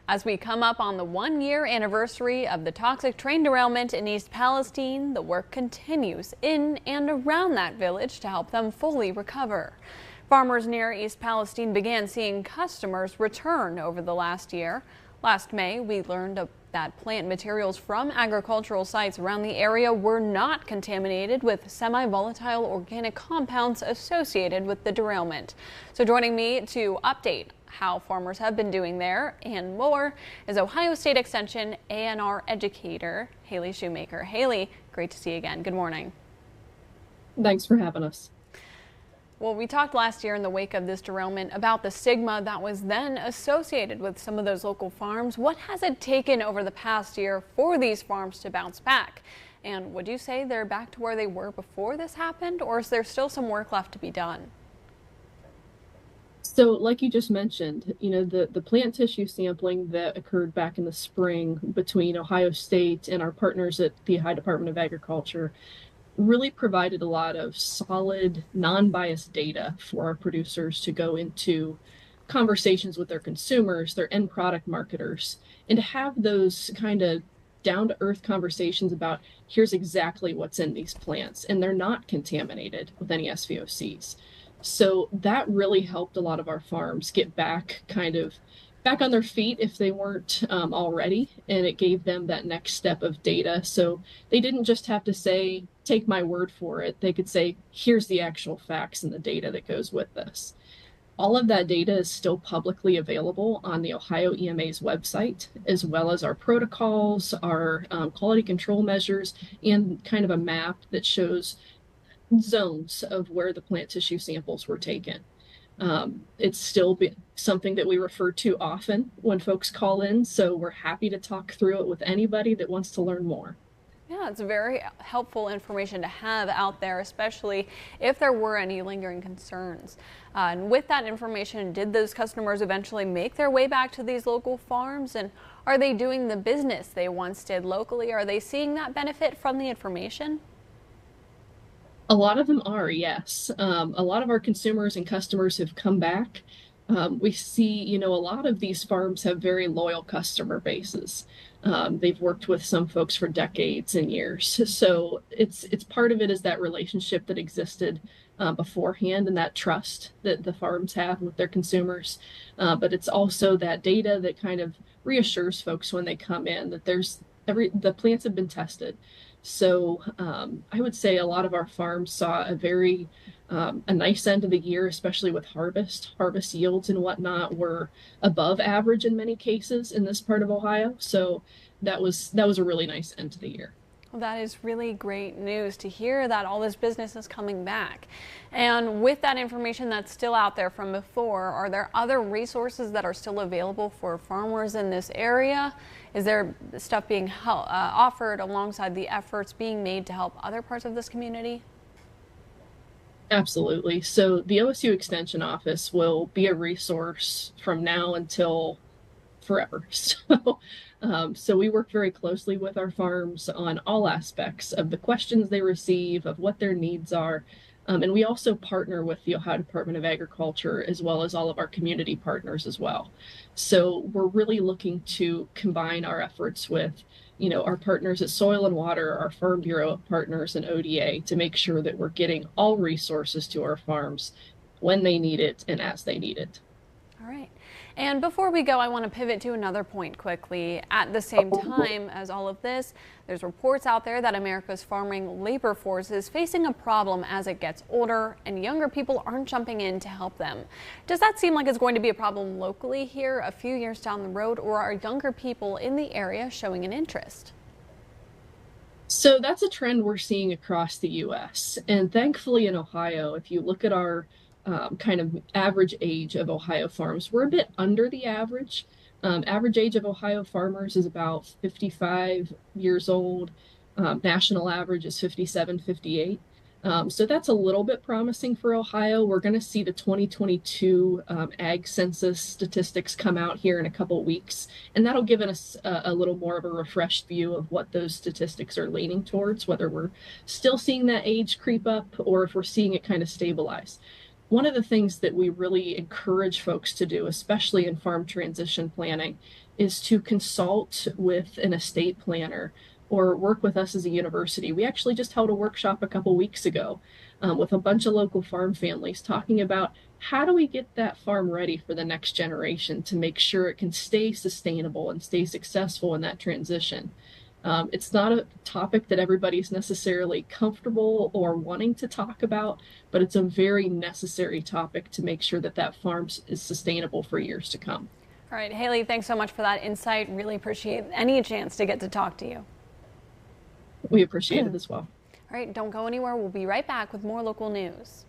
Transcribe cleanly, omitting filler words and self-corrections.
As we come up on the 1-year anniversary of the toxic train derailment in East Palestine, the work continues in and around that village to help them fully recover. Farmers near East Palestine began seeing customers return over the last year. Last May, we learned that plant materials from agricultural sites around the area were not contaminated with semi-volatile organic compounds associated with the derailment. So joining me to update how farmers have been doing there and more is Ohio State Extension A&R educator Haley Shoemaker. Haley, great to see you again. Good morning. Thanks for having us. Well, we talked last year in the wake of this derailment about the stigma that was then associated with some of those local farms. What has it taken over the past year for these farms to bounce back? And would you say they're back to where they were before this happened, or is there still some work left to be done? So like you just mentioned, the plant tissue sampling that occurred back in the spring between Ohio State and our partners at the Ohio Department of Agriculture really provided a lot of solid, non-biased data for our producers to go into conversations with their consumers, their end product marketers, and to have those kind of down-to-earth conversations about here's exactly what's in these plants, and they're not contaminated with any SVOCs. So that really helped a lot of our farms get back on their feet if they weren't already, and it gave them that next step of data. So they didn't just have to say, take my word for it. They could say, here's the actual facts and the data that goes with this. All of that data is still publicly available on the Ohio EMA's website, as well as our protocols, our quality control measures, and kind of a map that shows zones of where the plant tissue samples were taken. It's still something that we refer to often when folks call in, so we're happy to talk through it with anybody that wants to learn more. Yeah, it's very helpful information to have out there, especially if there were any lingering concerns. And with that information, did those customers eventually make their way back to these local farms? And are they doing the business they once did locally? Are they seeing that benefit from the information? A lot of them are, yes. A lot of our consumers and customers have come back. We see, a lot of these farms have very loyal customer bases. They've worked with some folks for decades and years. So it's part of it is that relationship that existed beforehand and that trust that the farms have with their consumers. But it's also that data that kind of reassures folks when they come in that the plants have been tested. So I would say a lot of our farms saw a nice end of the year, especially with harvest yields and whatnot were above average in many cases in this part of Ohio. So that was a really nice end to the year. Well, that is really great news to hear that all this business is coming back. And with that information that's still out there from before, are there other resources that are still available for farmers in this area? Is there stuff being offered alongside the efforts being made to help other parts of this community? Absolutely. So the OSU Extension Office will be a resource from now until forever. So we work very closely with our farms on all aspects of the questions they receive, of what their needs are. And we also partner with the Ohio Department of Agriculture as well as all of our community partners as well. So we're really looking to combine our efforts with, our partners at Soil and Water, our Farm Bureau partners, and ODA to make sure that we're getting all resources to our farms when they need it and as they need it. All right. And before we go, I want to pivot to another point quickly. At the same time as all of this, there's reports out there that America's farming labor force is facing a problem as it gets older and younger people aren't jumping in to help them. Does that seem like it's going to be a problem locally here a few years down the road, or are younger people in the area showing an interest? So that's a trend we're seeing across the U.S. And thankfully in Ohio, if you look at our kind of average age of Ohio farms, we're a bit under the average. Average age of Ohio farmers is about 55 years old. National average is 57, 58. So that's a little bit promising for Ohio. We're going to see the 2022 ag census statistics come out here in a couple weeks, and that'll give us a little more of a refreshed view of what those statistics are leaning towards, whether we're still seeing that age creep up or if we're seeing it kind of stabilize. One of the things that we really encourage folks to do, especially in farm transition planning, is to consult with an estate planner or work with us as a university. We actually just held a workshop a couple weeks ago with a bunch of local farm families talking about how do we get that farm ready for the next generation to make sure it can stay sustainable and stay successful in that transition. It's not a topic that everybody's necessarily comfortable or wanting to talk about, but it's a very necessary topic to make sure that that farm is sustainable for years to come. All right, Haley, thanks so much for that insight. Really appreciate any chance to get to talk to you. We appreciate it as well. All right, don't go anywhere. We'll be right back with more local news.